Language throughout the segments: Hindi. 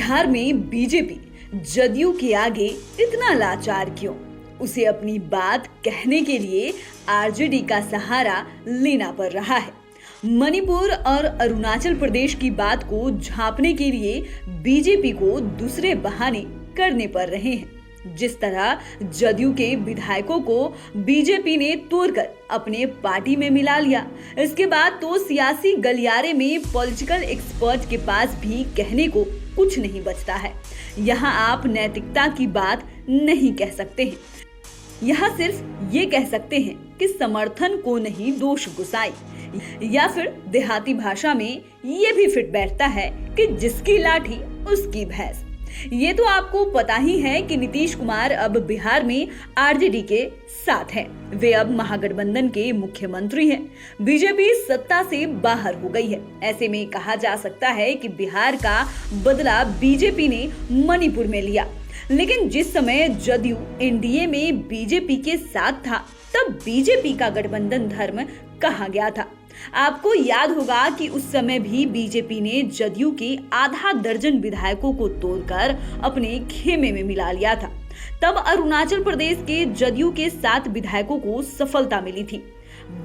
बिहार में बीजेपी जदयू के आगे इतना लाचार क्यों? उसे अपनी बात कहने के लिए आरजेडी का सहारा लेना पड़ रहा है। मणिपुर और अरुणाचल प्रदेश की बात को झांपने के लिए बीजेपी को दूसरे बहाने करने पड़ रहे हैं। जिस तरह जदयू के विधायकों को बीजेपी ने तोड़कर अपने पार्टी में मिला लिया, इसके बाद तो सियासी गलियारे में पॉलिटिकल एक्सपर्ट के पास भी कहने को कुछ नहीं बचता है। यहाँ आप नैतिकता की बात नहीं कह सकते हैं, यहाँ सिर्फ ये कह सकते हैं कि समर्थन को नहीं दोष गुसाई, या फिर देहाती भाषा में ये भी फिट बैठता है कि जिसकी लाठी उसकी भैंस। ये तो आपको पता ही है कि नीतीश कुमार अब बिहार में आरजेडी के साथ हैं। वे अब महागठबंधन के मुख्यमंत्री हैं। बीजेपी सत्ता से बाहर हो गई है। ऐसे में कहा जा सकता है कि बिहार का बदला बीजेपी ने मणिपुर में लिया। लेकिन जिस समय जदयू एनडीए में बीजेपी के साथ था, तब बीजेपी का गठबंधन धर्म कहाँ गया था? आपको याद होगा कि उस समय भी बीजेपी ने जदयू के आधा दर्जन विधायकों को तोड़कर अपने खेमे में मिला लिया था। तब अरुणाचल प्रदेश के जदयू के 7 विधायकों को सफलता मिली थी।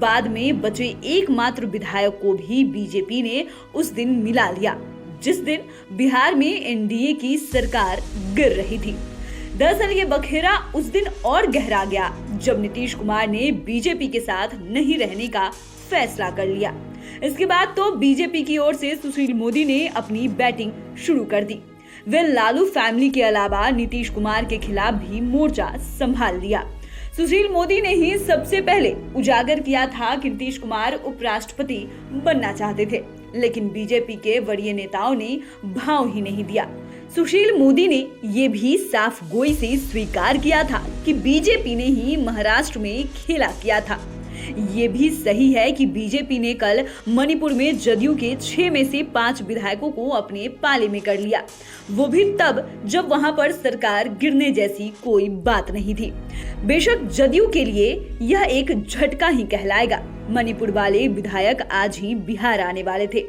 बाद में बचे एकमात्र विधायक को भी बीजेपी ने उस दिन मिला लिया, जिस दिन बिहार में एनडीए की सरकार गिर रही थी। दरअसल ये बखेरा उस दिन और गहरा गया जब नीतीश कुमार ने बीजेपी के साथ नहीं रहने का फैसला कर लिया। इसके बाद तो बीजेपी की ओर से सुशील मोदी ने अपनी बैटिंग शुरू कर दी। वे लालू फैमिली के अलावा नीतीश कुमार के खिलाफ भी मोर्चा संभाल लिया। सुशील मोदी ने ही सबसे पहले उजागर किया था कि नीतीश कुमार उपराष्ट्रपति बनना चाहते थे, लेकिन बीजेपी के वरीय नेताओं ने भाव ही नहीं दिया। सुशील मोदी ने ये भी साफ गोई से स्वीकार किया था कि बीजेपी ने ही महाराष्ट्र में खेला किया था। ये भी सही है कि बीजेपी ने कल मणिपुर में जदयू के 6 में से 5 विधायकों को अपने पाले में कर लिया, वो भी तब जब वहां पर सरकार गिरने जैसी कोई बात नहीं थी। बेशक जदयू के लिए यह एक झटका ही कहलाएगा। मणिपुर वाले विधायक आज ही बिहार आने वाले थे।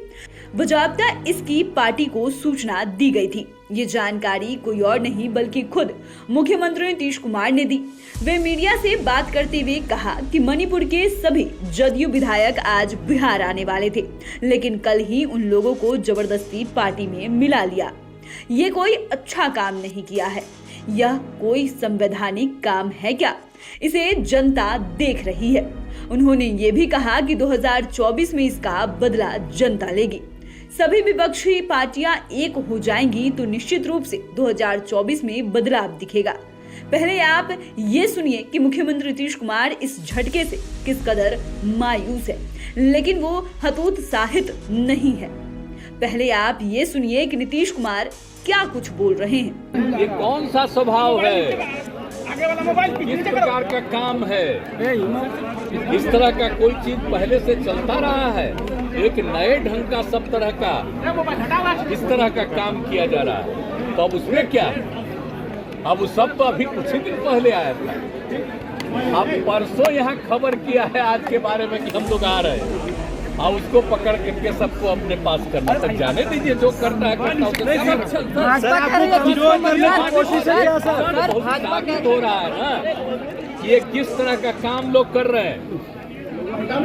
बजाबता इसकी पार्टी को सूचना दी गई थी। ये जानकारी कोई और नहीं बल्कि खुद मुख्यमंत्री नीतीश कुमार ने दी। वे मीडिया से बात करते हुए कहा कि मणिपुर के सभी जदयू विधायक आज बिहार आने वाले थे, लेकिन कल ही उन लोगों को जबरदस्ती पार्टी में मिला लिया। ये कोई अच्छा काम नहीं किया है। यह कोई संवैधानिक काम है क्या? इसे जनता देख रही है। उन्होंने ये भी कहा कि 2024 में इसका बदला जनता लेगी। सभी विपक्षी पार्टियां एक हो जाएंगी तो निश्चित रूप से 2024 में बदलाव दिखेगा। पहले आप ये सुनिए कि मुख्यमंत्री नीतीश कुमार इस झटके से किस कदर मायूस है, लेकिन वो हतोत्साहित नहीं है। पहले आप ये सुनिए कि नीतीश कुमार क्या कुछ बोल रहे हैं। ये कौन सा स्वभाव है? किस प्रकार का काम है? इस तरह का कोई चीज पहले से चलता रहा है? एक नए ढंग का सब तरह का इस तरह का काम किया जा रहा है, तो अब उसमें क्या है? अब वो सब तो अभी कुछ ही दिन पहले आया था। अब परसों यहाँ खबर किया है आज के बारे में कि हम लोग आ रहे हैं। अब उसको पकड़ करके सबको अपने पास करना, तक जाने दीजिए, जो करना है करना। हो रहा है ना, ये किस तरह का काम लोग कर रहे हैं।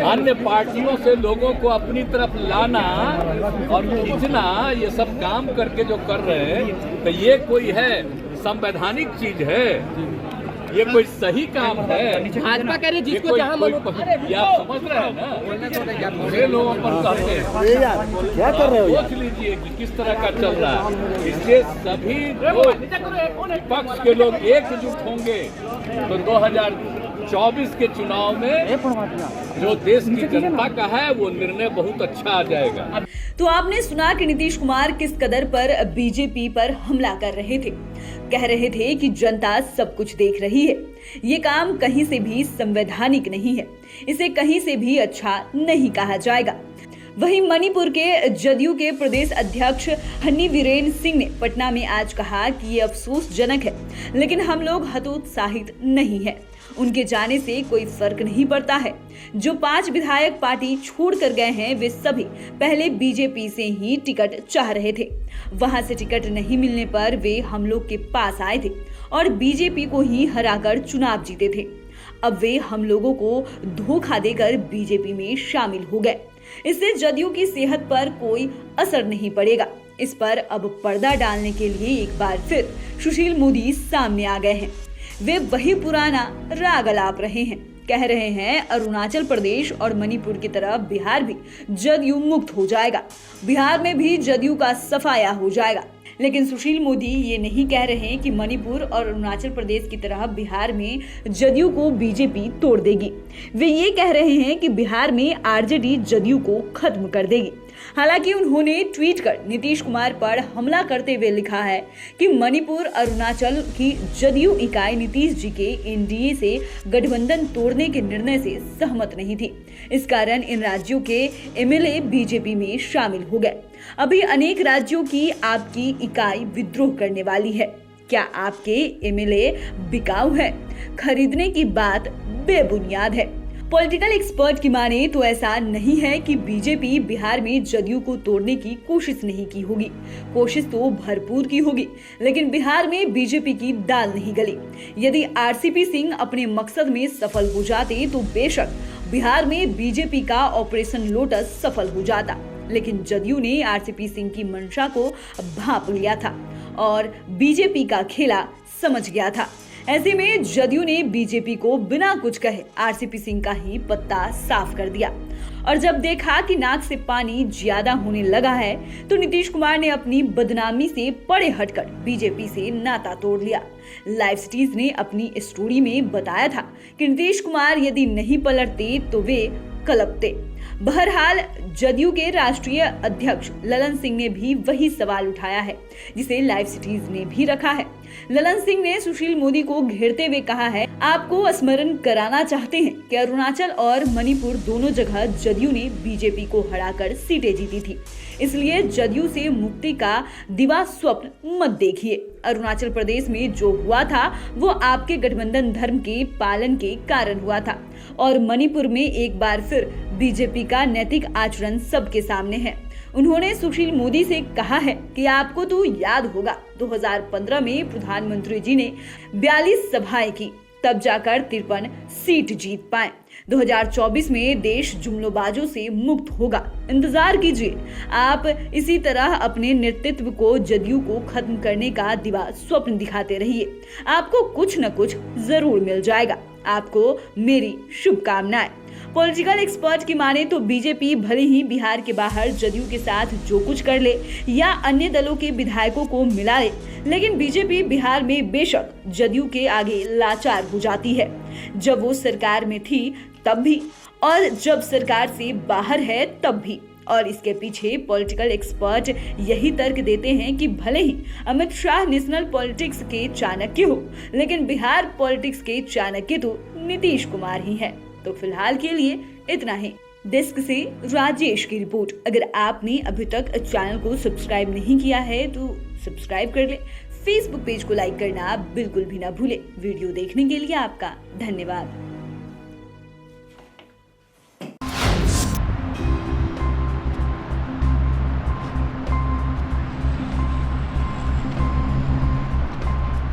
अन्य पार्टियों से लोगों को अपनी तरफ लाना और खींचना, ये सब काम करके जो कर रहे हैं, तो ये कोई है संवैधानिक चीज है? ये कोई सही काम है? भाजपा कह रही जिसको जहां आप समझ रहे हैं ना, मुझे लोगों पर कहते हैं क्या कर रहे हो? सोच लीजिए कि किस तरह का चल रहा है। इससे सभी विपक्ष के लोग एकजुट होंगे तो 2024 के चुनाव में जो देश की जनता का है वो निर्णय बहुत अच्छा आ जाएगा। तो आपने सुना कि नीतीश कुमार किस कदर पर बीजेपी पर हमला कर रहे थे। कह रहे थे कि जनता सब कुछ देख रही है। ये काम कहीं से भी संवैधानिक नहीं है, इसे कहीं से भी अच्छा नहीं कहा जाएगा। वहीं मणिपुर के जदयू के प्रदेश अध्यक्ष हन्नी वीरेन सिंह ने पटना में आज कहा कि ये अफसोसजनक है, लेकिन हम लोग हतोत्साहित नहीं है। उनके जाने से कोई फर्क नहीं पड़ता है। जो 5 विधायक पार्टी छोड़ कर गए हैं वे सभी पहले बीजेपी से ही टिकट चाह रहे थे। वहां से टिकट नहीं मिलने पर वे हम लोग के पास आए थे और बीजेपी को ही हराकर चुनाव जीते थे। अब वे हम लोगों को धोखा देकर बीजेपी में शामिल हो गए। इससे जदयू की सेहत पर कोई असर नहीं पड़ेगा। इस पर अब पर्दा डालने के लिए एक बार फिर सुशील मोदी सामने आ गए हैं। वे वही पुराना राग अलाप रहे हैं। कह रहे हैं अरुणाचल प्रदेश और मणिपुर की तरह बिहार भी जदयू मुक्त हो जाएगा, बिहार में भी जदयू का सफाया हो जाएगा। लेकिन सुशील मोदी ये नहीं कह रहे कि मणिपुर और अरुणाचल प्रदेश की तरह बिहार में जदयू को बीजेपी तोड़ देगी। वे ये कह रहे हैं कि बिहार में आरजेडी जदयू को खत्म कर देगी। हालांकि उन्होंने ट्वीट कर नीतीश कुमार पर हमला करते हुए लिखा है कि मणिपुर अरुणाचल की जदयू इकाई नीतीश जी के एनडीए से गठबंधन तोड़ने के निर्णय से सहमत नहीं थी। इस कारण इन राज्यों के एमएलए बीजेपी में शामिल हो गए। अभी अनेक राज्यों की आपकी इकाई विद्रोह करने वाली है। क्या आपके एमएलए बिकाऊ है? खरीदने की बात बेबुनियाद है। पॉलिटिकल एक्सपर्ट की माने तो ऐसा नहीं है कि बीजेपी बिहार में जदयू को तोड़ने की कोशिश नहीं की होगी। कोशिश तो भरपूर की होगी, लेकिन बिहार में बीजेपी की दाल नहीं गली। यदि आरसीपी सिंह अपने मकसद में सफल हो जाते तो बेशक बिहार में बीजेपी का ऑपरेशन लोटस सफल हो जाता। लेकिन जदयू ने आरसीपी सिंह की मंशा को भांप लिया था और बीजेपी का खेला समझ गया था। ऐसे में जदयू ने बीजेपी को बिना कुछ कहे आरसीपी सिंह का ही पत्ता साफ कर दिया और जब देखा कि नाक से पानी ज्यादा होने लगा है तो नीतीश कुमार ने अपनी बदनामी से परे हटकर बीजेपी से नाता तोड़ लिया। लाइव सिटीज ने अपनी स्टोरी में बताया था कि नीतीश कुमार यदि नहीं पलटते तो वे कलपते। बहरहाल जदयू के राष्ट्रीय अध्यक्ष ललन सिंह ने भी वही सवाल उठाया है जिसे लाइव सिटीज ने भी रखा है। ललन सिंह ने सुशील मोदी को घेरते हुए कहा है, आपको स्मरण कराना चाहते हैं कि अरुणाचल और मणिपुर दोनों जगह जदयू ने बीजेपी को हराकर सीटें जीती थी, इसलिए जदयू से मुक्ति का दिवा स्वप्न मत देखिए। अरुणाचल प्रदेश में जो हुआ था वो आपके गठबंधन धर्म के पालन के कारण हुआ था और मणिपुर में एक बार फिर बीजेपी का नैतिक आचरण सबके सामने है। उन्होंने सुशील मोदी से कहा है कि आपको तो याद होगा 2015 में प्रधानमंत्री जी ने 42 सभाएं की, तब जाकर 53 सीट जीत पाए। 2024 में देश जुमलोबाजों से मुक्त होगा, इंतजार कीजिए। आप इसी तरह अपने नेतृत्व को जदयू को खत्म करने का दिवा स्वप्न दिखाते रहिए, आपको कुछ न कुछ जरूर मिल जाएगा। आपको मेरी शुभकामनाएं। पॉलिटिकल एक्सपर्ट की माने तो बीजेपी भले ही बिहार के बाहर जदयू के साथ जो कुछ कर ले या अन्य दलों के विधायकों को मिला ले, लेकिन बीजेपी बिहार में बेशक जदयू के आगे लाचार हो जाती है। जब वो सरकार में थी तब भी और जब सरकार से बाहर है तब भी। और इसके पीछे पॉलिटिकल एक्सपर्ट यही तर्क देते हैं कि भले ही अमित शाह नेशनल पॉलिटिक्स के चाणक्य हो, लेकिन बिहार पॉलिटिक्स के चाणक्य तो नीतीश कुमार ही है। तो फिलहाल के लिए इतना ही। डेस्क से राजेश की रिपोर्ट। अगर आपने अभी तक चैनल को सब्सक्राइब नहीं किया है तो सब्सक्राइब कर ले। फेसबुक पेज को लाइक करना बिल्कुल भी ना भूले। वीडियो देखने के लिए आपका धन्यवाद।